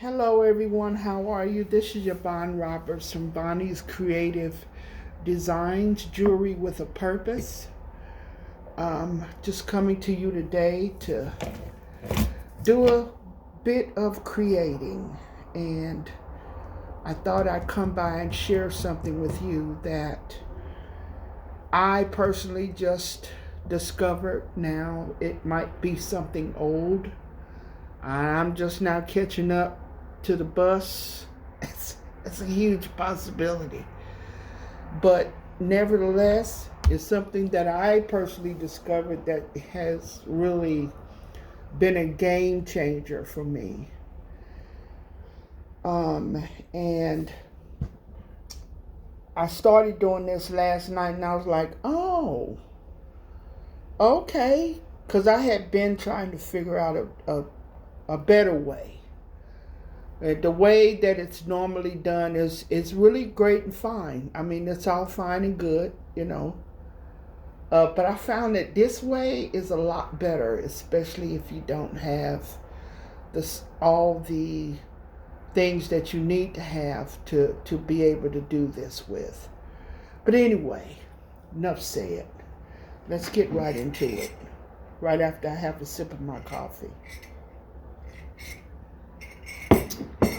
Hello, everyone. How are you? This is Yvonne Roberts from Bonnie's Creative Designs, Jewelry with a Purpose. Just coming to you today to do a bit of creating. And I thought I'd come by and share something with you that I personally just discovered. Now, it might be something old. I'm just now catching up to the bus. It's a huge possibility. But nevertheless, it's something that I personally discovered that has really been a game changer for me. And I started doing this last night and I was like, oh, okay. Because I had been trying to figure out a better way. The way that it's normally done is really great and fine. I mean, it's all fine and good. But I found that this way is a lot better, especially if you don't have all the things that you need to have to be able to do this with. But anyway, enough said. Let's get right into it. Right after I have a sip of my coffee.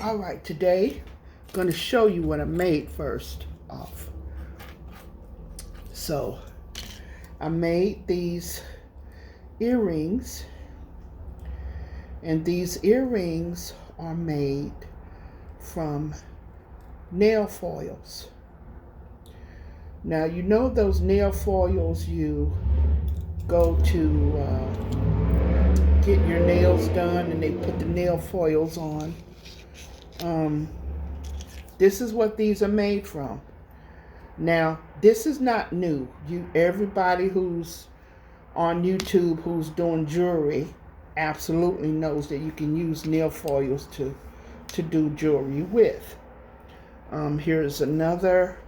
All right, today I'm going to show you what I made first off. So I made these earrings, and these earrings are made from nail foils. Now, you know those nail foils you go to get your nails done and they put the nail foils on. This is what these are made from. Now, this is not new. Everybody who's on YouTube who's doing jewelry absolutely knows that you can use nail foils to do jewelry with. Here's another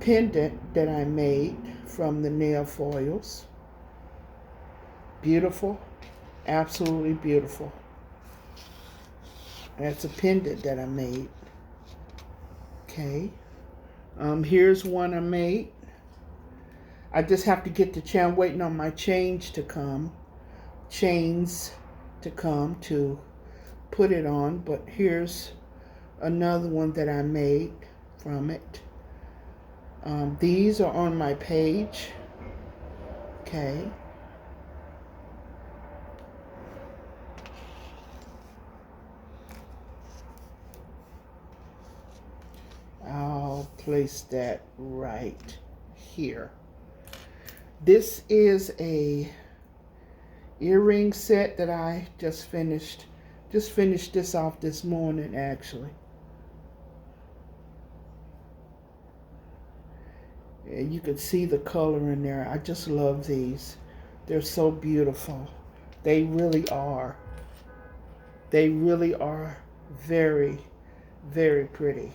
pendant that I made from the nail foils. Beautiful, absolutely beautiful. That's a pendant that I made. Okay. Here's one I made. I just have to get the chain. I'm waiting on my chains to come to put it on. But here's another one that I made from it. These are on my page. Okay. I'll place that right here. This is a earring set that I just finished. Just finished this off this morning, actually. And you can see the color in there. I just love these. They're so beautiful. They really are. They really are very, very pretty.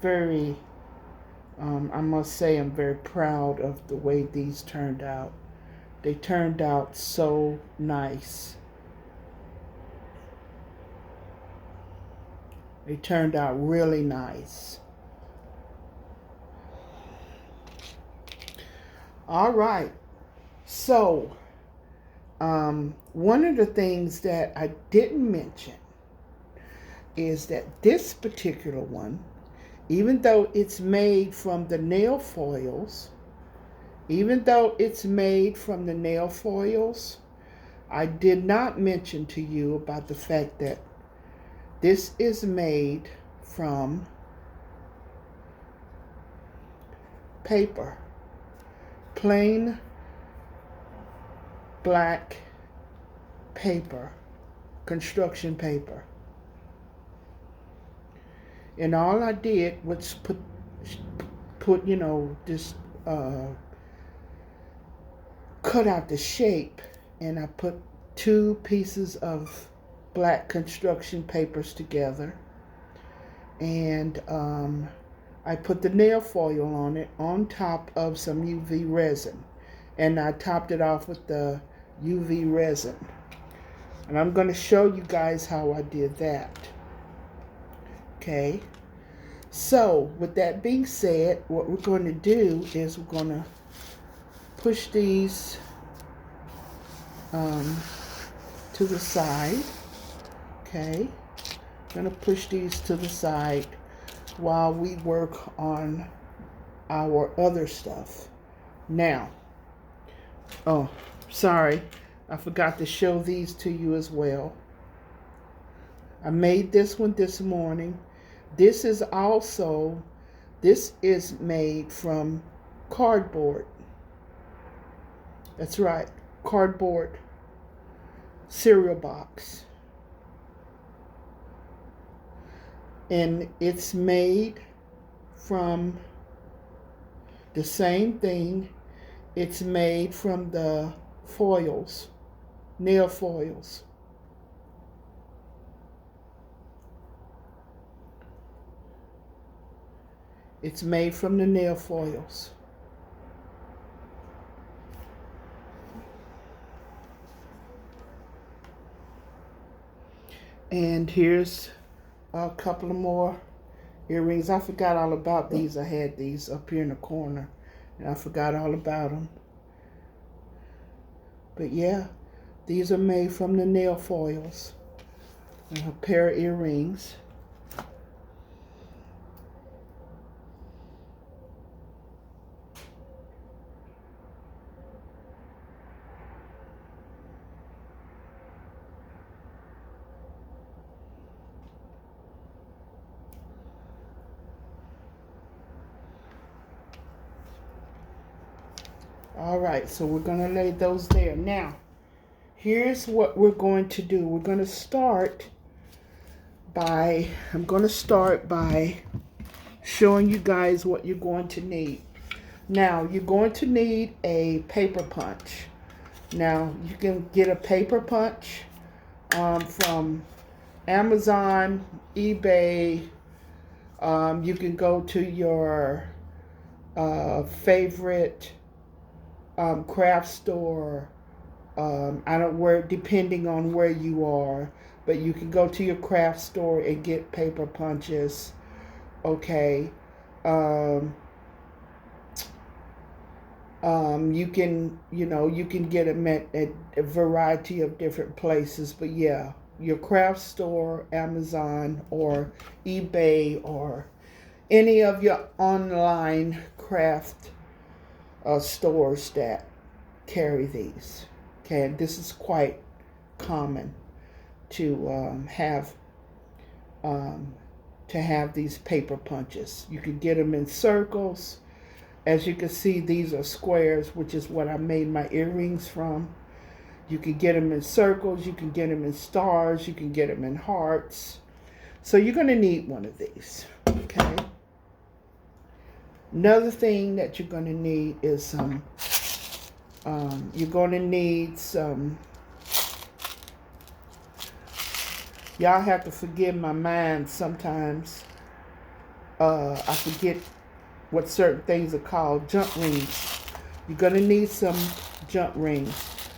Very, I must say, I'm very proud of the way these turned out. They turned out so nice. They turned out really nice. All right. So, one of the things that I didn't mention is that this particular one, even though it's made from the nail foils, I did not mention to you about the fact that this is made from paper, plain black paper, construction paper. And all I did was put this cut out the shape, and I put 2 pieces of black construction papers together, and I put the nail foil on it on top of some UV resin, and I topped it off with the UV resin. And I'm going to show you guys how I did that. Okay, so with that being said, what we're going to do is we're going to push these to the side. Okay, I'm going to push these to the side while we work on our other stuff. Now, oh, sorry, I forgot to show these to you as well. I made this one this morning. This is made from cardboard. That's right, cardboard cereal box. And it's made from the same thing. It's made from the foils, nail foils. It's made from the nail foils. And here's a couple of more earrings. I forgot all about these. I had these up here in the corner, and I forgot all about them. But yeah, these are made from the nail foils. And a pair of earrings. All right, so we're going to lay those there. Now, here's what we're going to do. We're going to start by, I'm going to start by showing you guys what you're going to need. Now, you're going to need a paper punch. Now, you can get a paper punch from Amazon, eBay. You can go to your favorite craft store. Depending on where you are, but you can go to your craft store and get paper punches. Okay. You can get them at a variety of different places, but yeah, your craft store, Amazon or eBay or any of your online craft stores that carry these. Okay, this is quite common to have these paper punches. You can get them in circles. As you can see, these are squares, which is what I made my earrings from. You can get them in circles. You can get them in stars. You can get them in hearts. So you're going to need one of these. Okay. Another thing that you're going to need is some. You're going to need some. Y'all have to forgive my mind sometimes. I forget what certain things are called. Jump rings. You're going to need some jump rings.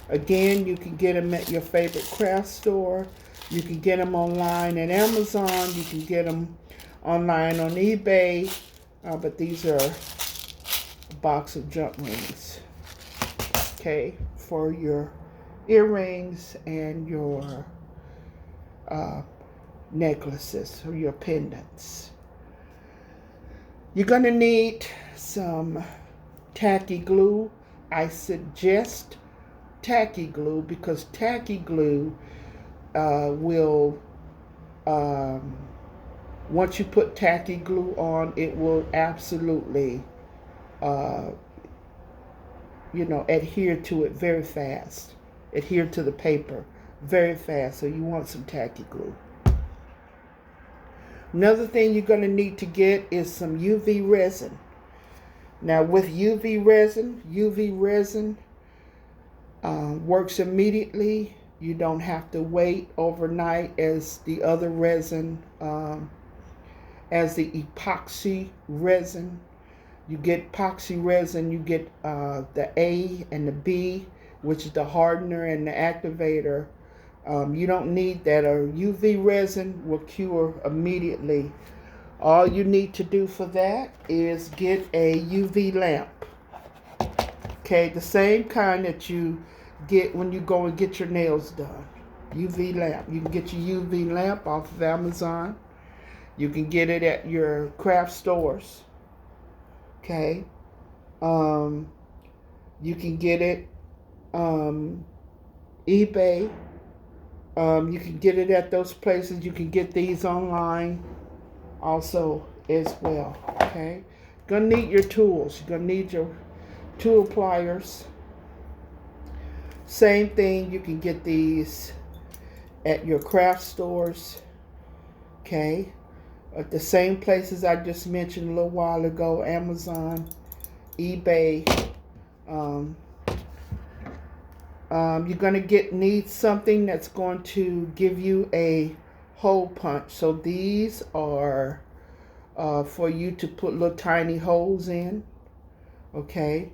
Again, you can get them at your favorite craft store. You can get them online at Amazon. You can get them online on eBay. But these are a box of jump rings. Okay, for your earrings and your necklaces or your pendants. You're going to need some tacky glue. I suggest tacky glue because tacky glue will, once you put tacky glue on, it will absolutely, adhere to it very fast. Adhere to the paper very fast. So you want some tacky glue. Another thing you're going to need to get is some UV resin. Now with UV resin Works immediately. You don't have to wait overnight as the other resin, as the epoxy resin. You get epoxy resin, you get the A and the B, which is the hardener and the activator. You don't need that. A UV resin will cure immediately. All you need to do for that is get a UV lamp. Okay, the same kind that you get when you go and get your nails done. UV lamp. You can get your UV lamp off of Amazon. You can get it at your craft stores. Okay. You can get it eBay. You can get it at those places. You can get these online also as well. Okay. Gonna need your tools. You're gonna need your tool pliers. Same thing, you can get these at your craft stores. Okay. At the same places I just mentioned a little while ago, Amazon, eBay. You're going to need something that's going to give you a hole punch. So these are for you to put little tiny holes in. Okay.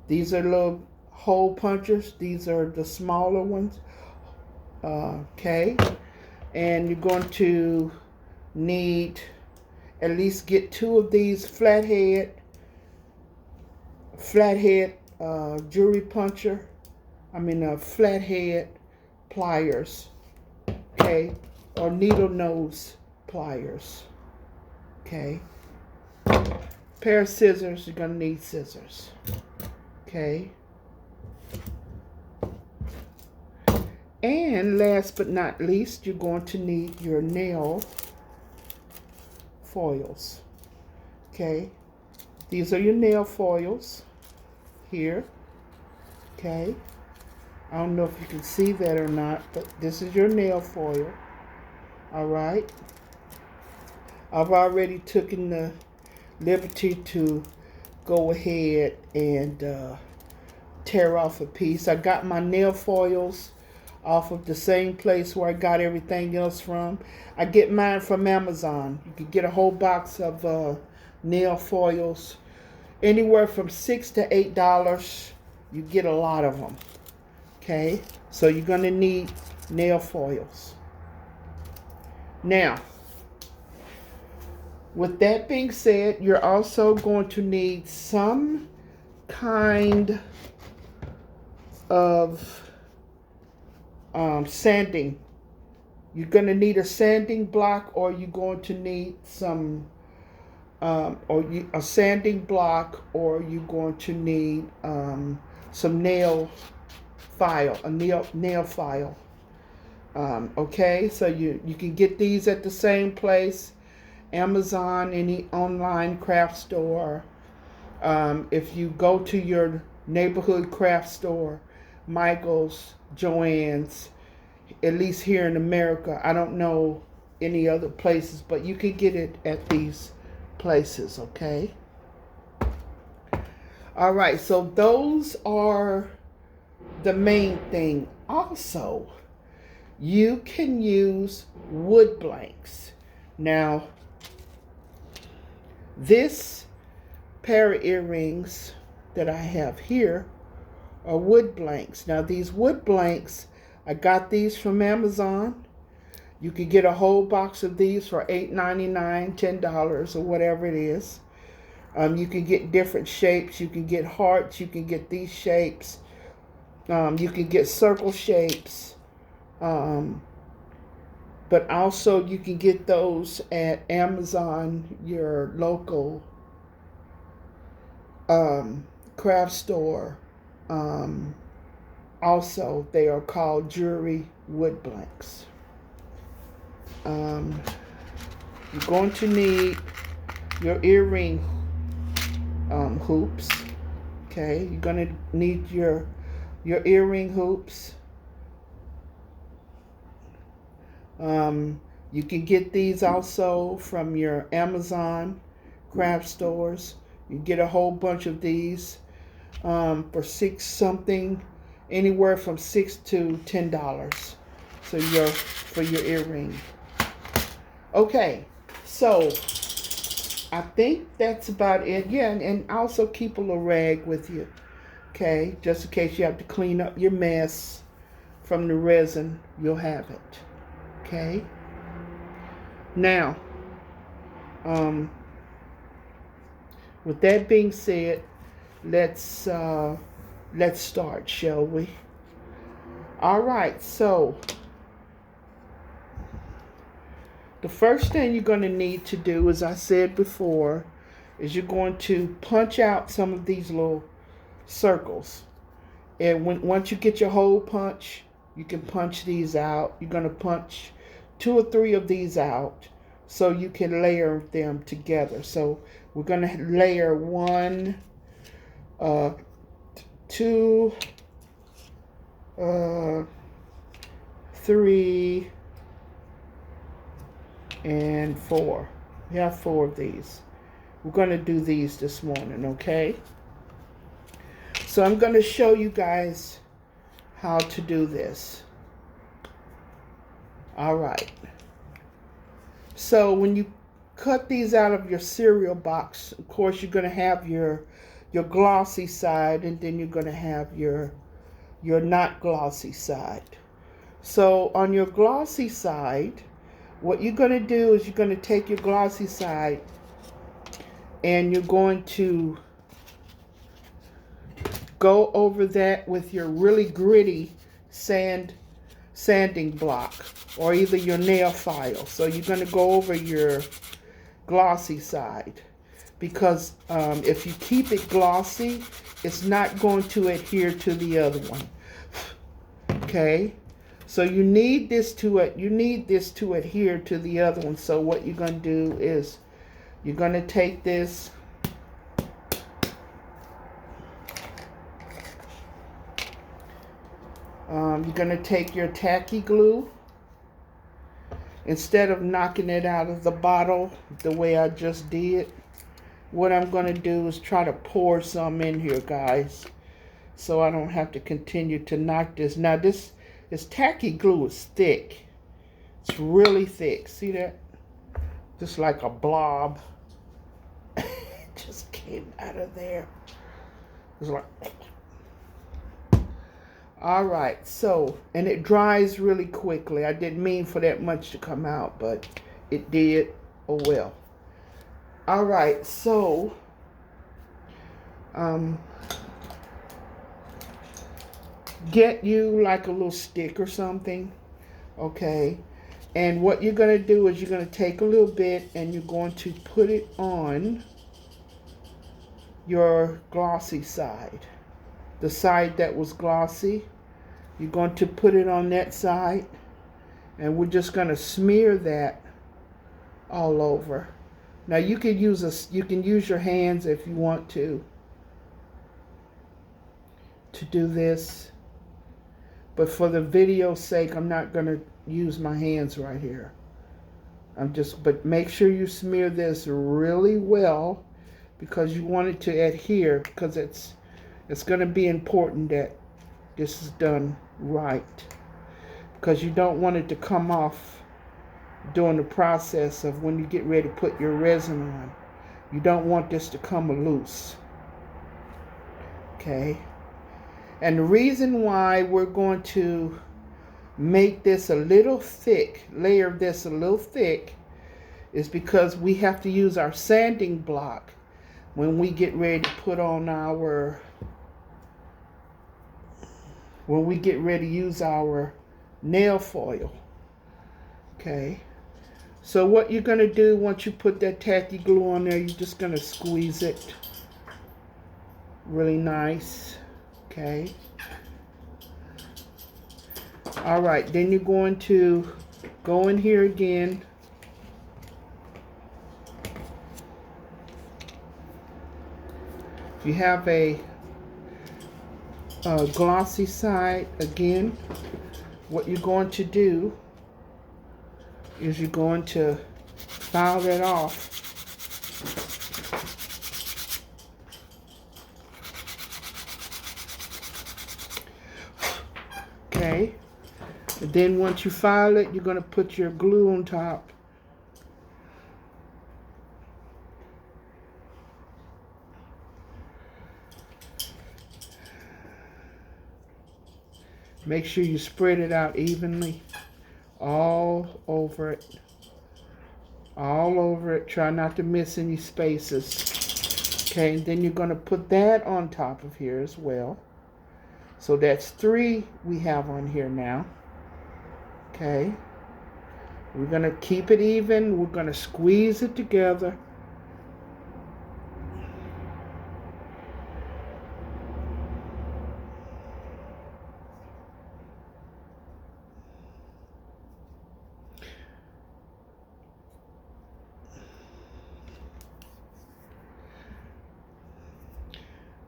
These are little hole punchers. These are the smaller ones. Okay. And you're going to need at least get 2 of these flathead jewelry puncher. Flathead pliers. Okay. Or needle nose pliers. Okay. Pair of scissors. You're going to need scissors. Okay. And last but not least, you're going to need your nail foils. Okay. These are your nail foils here. Okay. I don't know if you can see that or not, but this is your nail foil. All right. I've already taken the liberty to go ahead and tear off a piece. I got my nail foils off of the same place where I got everything else from. I get mine from Amazon. You can get a whole box of nail foils, anywhere from $6 to $8. You get a lot of them. Okay, so you're going to need nail foils. Now, with that being said, you're also going to need some kind of sanding. You're going to need a sanding block, or you're going to need some, a sanding block, or you're going to need some nail file, a nail file. Okay, so you can get these at the same place, Amazon, any online craft store. If you go to your neighborhood craft store, Michael's, Joann's, at least here in America. I don't know any other places, but you can get it at these places, okay? All right, so those are the main thing. Also, you can use wood blanks. Now, this pair of earrings that I have here are wood blanks. Now, these wood blanks, I got these from Amazon. You could get a whole box of these for $8.99, $10, or whatever it is. You can get different shapes. You can get hearts. You can get these shapes. You can get circle shapes. But also you can get those at Amazon, your local craft store. Also, they are called jewelry wood blanks. You're going to need your earring hoops. Okay, you're going to need your earring hoops. You can get these also from your Amazon craft stores. You get a whole bunch of these for $6 something, anywhere from $6 to $10. So for your earring. Okay, so I think that's about it. Yeah, and also keep a little rag with you. Okay, just in case you have to clean up your mess from the resin, you'll have it. Okay. Now, with that being said, let's start, shall we? All right. So the first thing you're going to need to do, as I said before, is you're going to punch out some of these little circles. And once you get your hole punch, you can punch these out. You're going to punch 2 or 3 of these out so you can layer them together. So we're going to layer 1, 2, 3, and 4. We have 4 of these. We're going to do these this morning, okay? So I'm going to show you guys how to do this. All right. So when you cut these out of your cereal box, of course you're going to have your glossy side, and then you're going to have your not glossy side. So on your glossy side, what you're going to do is you're going to take your glossy side and you're going to go over that with your really gritty sanding block, or either your nail file. So you're going to go over your glossy side, because if you keep it glossy, it's not going to adhere to the other one. Okay, so you need this to adhere to the other one. So what you're going to do is you're going to take this, you're going to take your tacky glue. Instead of knocking it out of the bottle the way I just did, what I'm going to do is try to pour some in here, guys, so I don't have to continue to knock this. Now this tacky glue is thick. It's really thick. See that? Just like a blob. It just came out of there. It's like... All right, so, and it dries really quickly. I didn't mean for that much to come out, but it did. Oh well. All right, so get you like a little stick or something, okay? And what you're going to do is you're going to take a little bit and you're going to put it on your glossy side. The side that was glossy, you're going to put it on that side, and we're just going to smear that all over. Now you can use your hands if you want to do this, but for the video's sake, I'm not going to use my hands right here. But make sure you smear this really well, because you want it to adhere, because it's going to be important that this is done right, because you don't want it to come off during the process of when you get ready to put your resin on. You don't want this to come loose. Okay? And the reason why we're going to make this a little thick, layer this a little thick, is because we have to use our sanding block when we get ready to put on when we get ready to use our nail foil. Okay, so what you're going to do once you put that tacky glue on there, you're just going to squeeze it really nice. Okay, all right, then you're going to go in here again, if you have a glossy side, again, what you're going to do is you're going to file that off. Okay. And then once you file it, you're going to put your glue on top. Make sure you spread it out evenly all over it. All over it. Try not to miss any spaces. Okay, and then you're going to put that on top of here as well. So that's 3 we have on here now. Okay. We're going to keep it even. We're going to squeeze it together.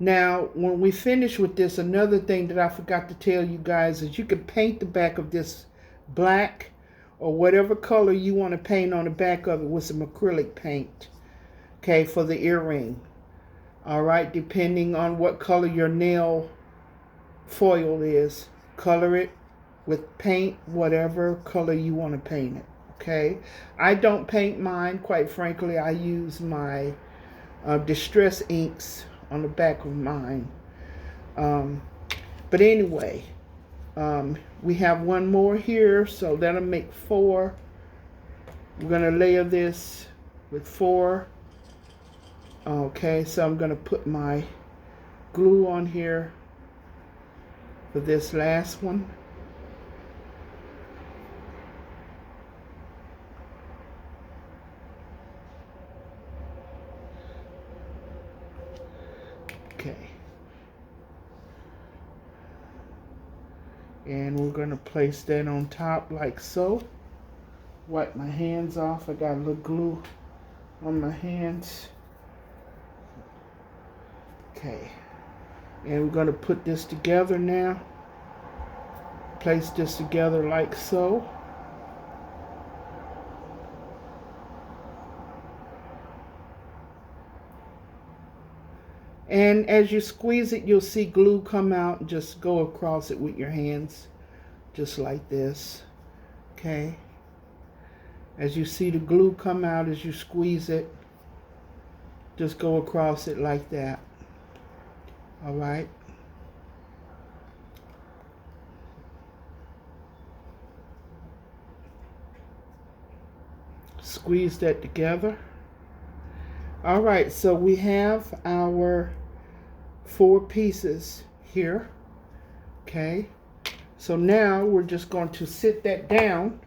Now, when we finish with this, another thing that I forgot to tell you guys is you can paint the back of this black or whatever color you want to paint on the back of it with some acrylic paint, okay, for the earring. All right, depending on what color your nail foil is, color it with paint, whatever color you want to paint it, okay? I don't paint mine, quite frankly. I use my Distress inks on the back of mine. But anyway, we have one more here, so that'll make 4. We're going to layer this with 4. Okay, so I'm going to put my glue on here for this last one. Okay. And we're going to place that on top like so. Wipe my hands off. I got a little glue on my hands. Okay. And we're going to put this together now. Place this together like so. And as you squeeze it, you'll see glue come out. Just go across it with your hands, just like this. Okay. As you see the glue come out as you squeeze it, just go across it like that. All right. Squeeze that together. All right, so we have our 4 pieces here. Okay, so now we're just going to sit that down.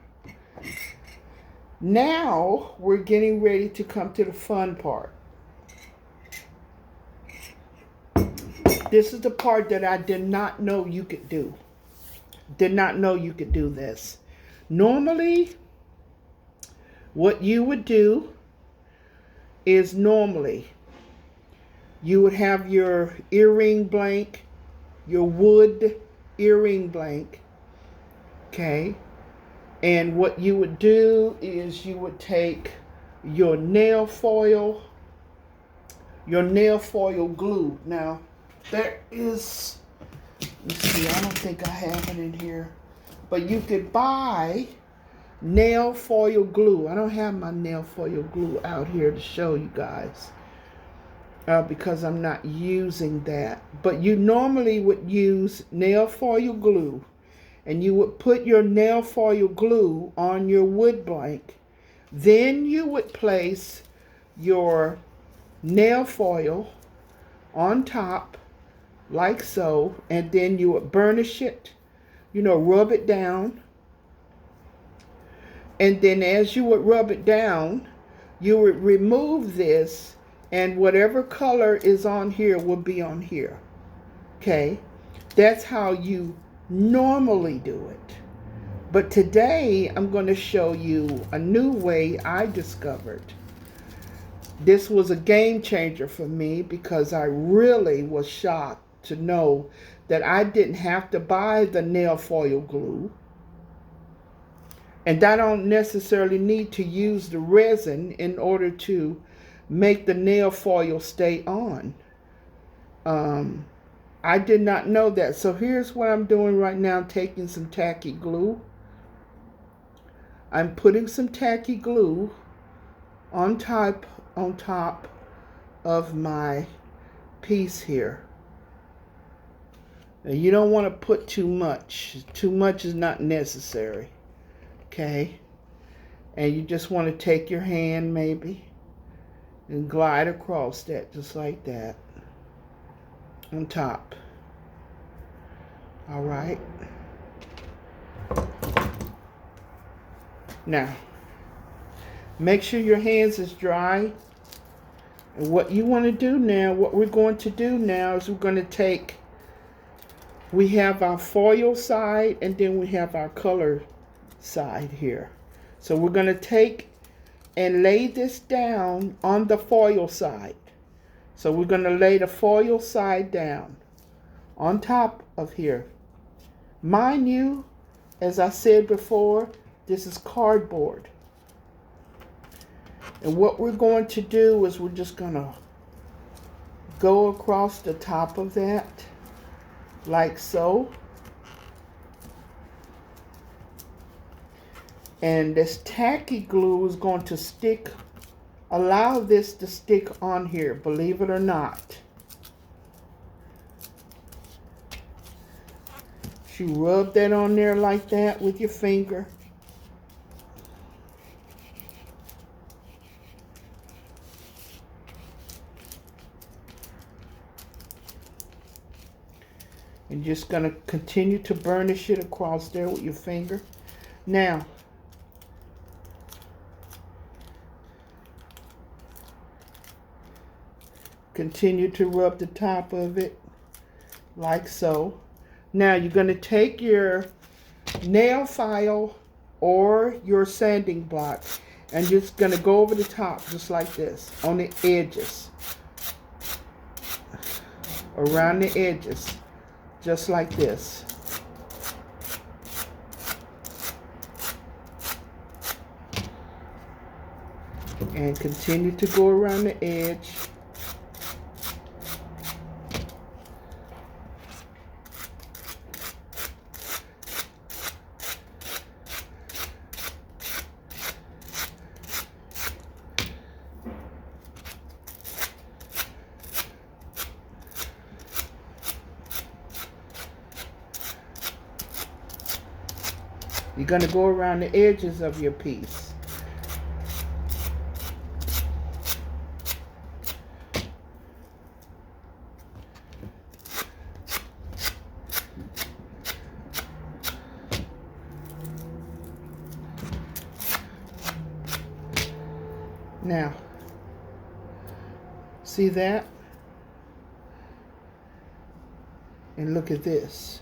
Now we're getting ready to come to the fun part. This is the part that I did not know you could do. Did not know you could do this. Normally, what you would do is you would have your earring blank, your wood earring blank, okay? And what you would do is you would take your nail foil glue. Now, there is, let me see, I don't think I have it in here, but you could buy nail foil glue. I don't have my nail foil glue out here to show you guys because I'm not using that. But you normally would use nail foil glue, and you would put your nail foil glue on your wood blank. Then you would place your nail foil on top like so, and then you would burnish it, rub it down. And then as you would rub it down, you would remove this, and whatever color is on here will be on here. Okay? That's how you normally do it. But today, I'm going to show you a new way I discovered. This was a game changer for me because I really was shocked to know that I didn't have to buy the nail foil glue. And I don't necessarily need to use the resin in order to make the nail foil stay on. I did not know that. So here's what I'm doing right now. I'm taking some tacky glue. I'm putting some tacky glue on top of my piece here. Now you don't want to put too much. Too much is not necessary. Okay? And you just want to take your hand maybe and glide across that just like that on top. All right. Now, make sure your hands is dry. And what you want to do now, what we're going to do now is we're going to take, we have our foil side and then we have our color side here. So we're going to take and lay this down on the foil side. So we're going to lay the foil side down on top of here. Mind you, as I said before, this is cardboard. And what we're going to do is we're just going to go across the top of that like so. And this tacky glue is going to stick, allow this to stick on here, believe it or not. You rub that on there like that with your finger. And just going to continue to burnish it across there with your finger. Now, continue to rub the top of it like so. Now you're going to take your nail file or your sanding block and just going to go over the top just like this on the edges. Around the edges just like this. And continue to go around the edge. You're going to go around the edges of your piece. Now, see that? And look at this.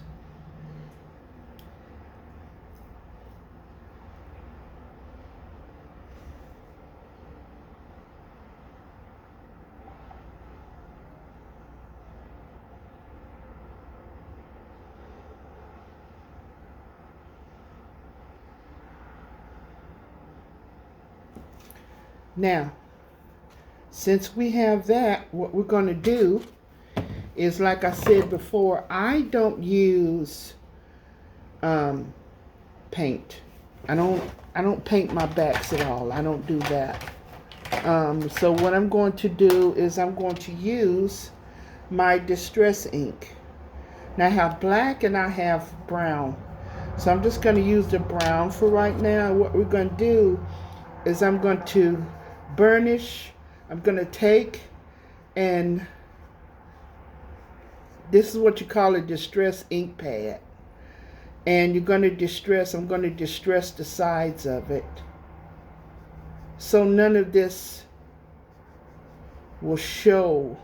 Now, since we have that, what we're going to do is, like I said before, I don't use paint. I don't paint my backs at all. I don't do that. So what I'm going to do is I'm going to use my Distress ink. Now I have black and I have brown. So I'm just going to use the brown for right now. What we're going to do is I'm going to burnish. I'm going to take, and this is what you call a distress ink pad. And you're going to distress, I'm going to distress the sides of it. So none of this will show.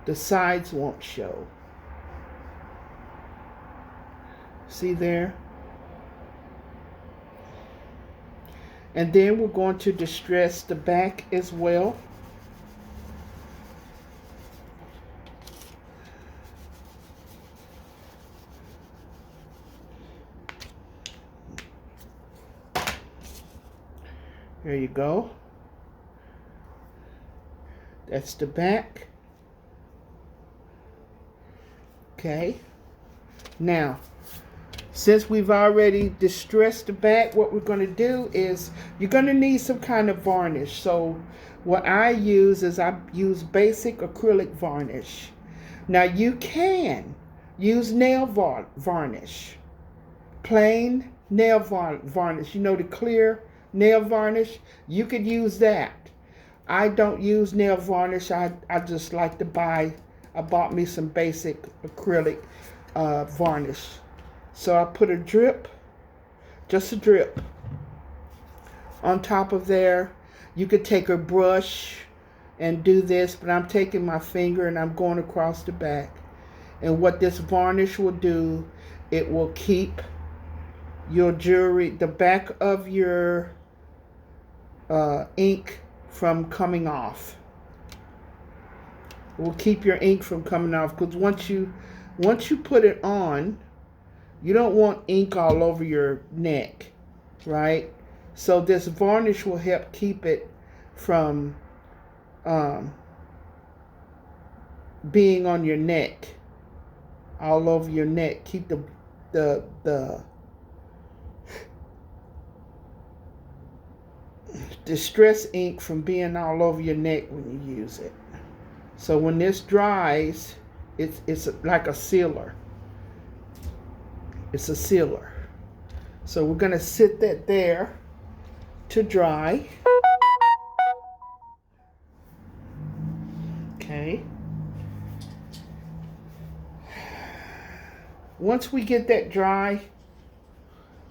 The sides won't show. See there? And then we're going to distress the back as well. There you go. That's the back. Okay. Now, since we've already distressed the back, what we're going to do is you're going to need some kind of varnish. So what I use is I use basic acrylic varnish. Now you can use nail varnish, plain nail varnish. You know, the clear nail varnish, you could use that. I don't use nail varnish. I just like to I bought me some basic acrylic varnish. So I put a drip, just a drip, on top of there. You could take a brush and do this, but I'm taking my finger and I'm going across the back. And what this varnish will do, it will keep your jewelry, the back of your ink from coming off. It will keep your ink from coming off, because once you put it on, you don't want ink all over your neck, right? So this varnish will help keep it from being on your neck, all over your neck. Keep the distress ink from being all over your neck when you use it. So when this dries, it's like a sealer. It's a sealer. So we're going to sit that there to dry. Okay. Once we get that dry,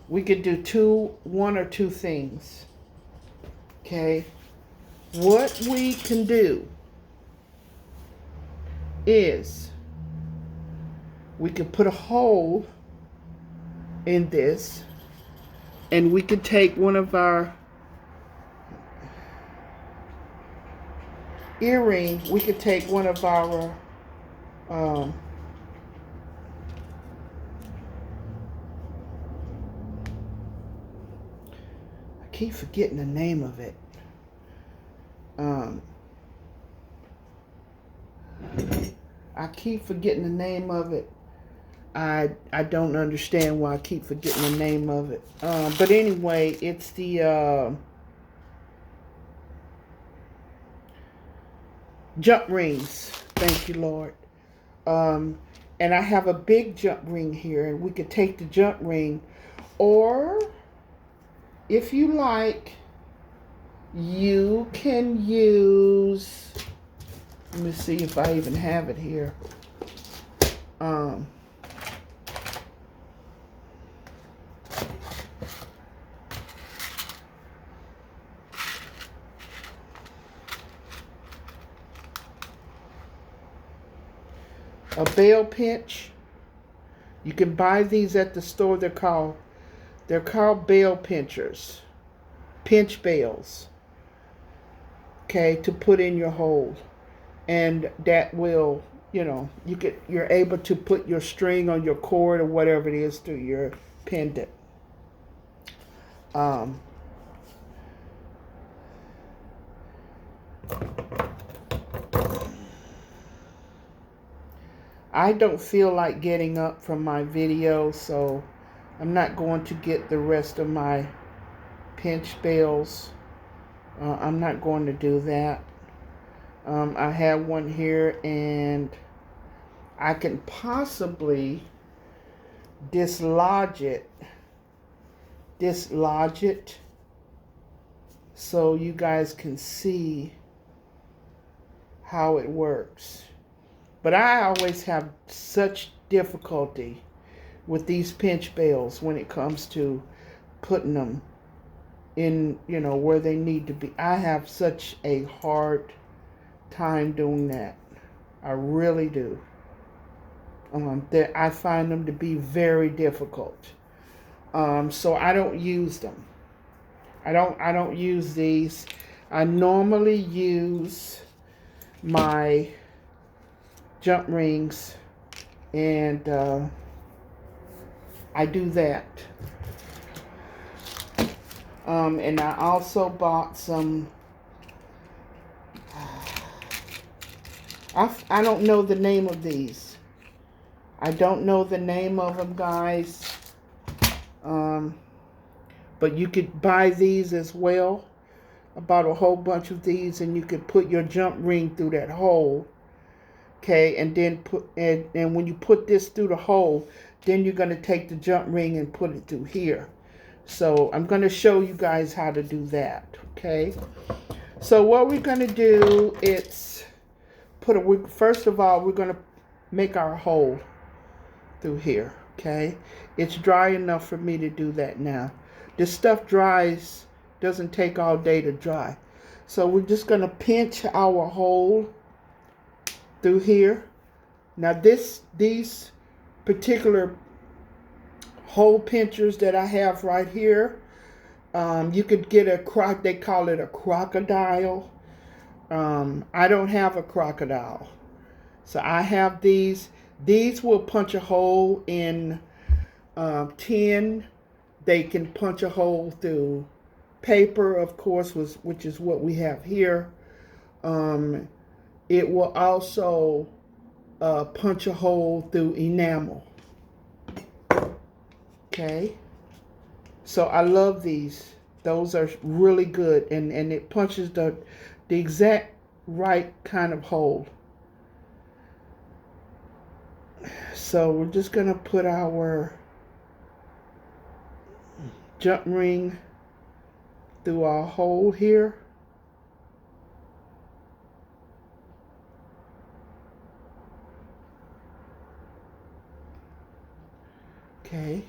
we can do one or two things. Okay. What we can do is we can put a hole in this, and we could take one of our earrings, we could take one of our I keep forgetting the name of it. I keep forgetting the name of it. I don't understand why I keep forgetting the name of it. But anyway, it's the jump rings. Thank you, Lord. And I have a big jump ring here, and we could take the jump ring, or if you like, you can use, let me see if I even have it here. A bail pinch. You can buy these at the store. They're called bail pinchers. Pinch bails. Okay, to put in your hole. And that will, you're able to put your string on your cord or whatever it is through your pendant. I don't feel like getting up from my video, so I'm not going to get the rest of my pinch bails. I'm not going to do that. I have one here, and I can possibly dislodge it so you guys can see how it works. But I always have such difficulty with these pinch bails when it comes to putting them in, where they need to be. I have such a hard time doing that. I really do. I find them to be very difficult. So I don't use them. I don't use these. I normally use my jump rings, and I do that. And I also bought some, I don't know the name of these. I don't know the name of them, guys. But you could buy these as well. I bought a whole bunch of these, and you could put your jump ring through that hole. Okay, and then and when you put this through the hole, then you're going to take the jump ring and put it through here. So I'm going to show you guys how to do that. Okay, so what we're going to do is first of all, we're going to make our hole through here. Okay, it's dry enough for me to do that now. This stuff doesn't take all day to dry. So we're just going to pinch our hole through here. Now these particular hole pinchers that I have right here, you could get they call it a crocodile. I don't have a crocodile, so I have these. These will punch a hole in tin. They can punch a hole through paper, of course, which is what we have here. It will also punch a hole through enamel. Okay, so I love these. Those are really good, and it punches the exact right kind of hole. So we're just gonna put our jump ring through our hole here. Okay,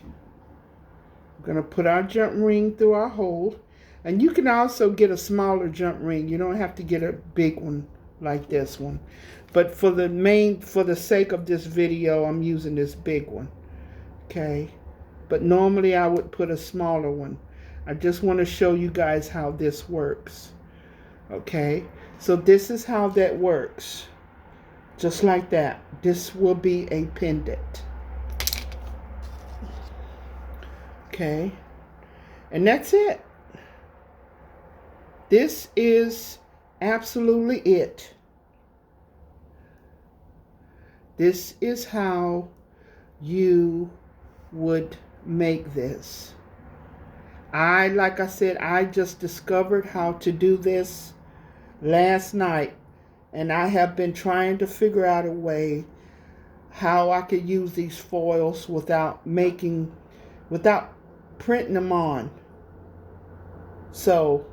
we're going to put our jump ring through our hole, and you can also get a smaller jump ring. You don't have to get a big one like this one, but for the sake of this video, I'm using this big one. Okay, but normally I would put a smaller one. I just want to show you guys how this works. Okay, so this is how that works. Just like that. This will be a pendant. Okay, and that's it. This is absolutely it. This is how you would make this. Like I said, I just discovered how to do this last night, and I have been trying to figure out a way how I could use these foils without printing them on. So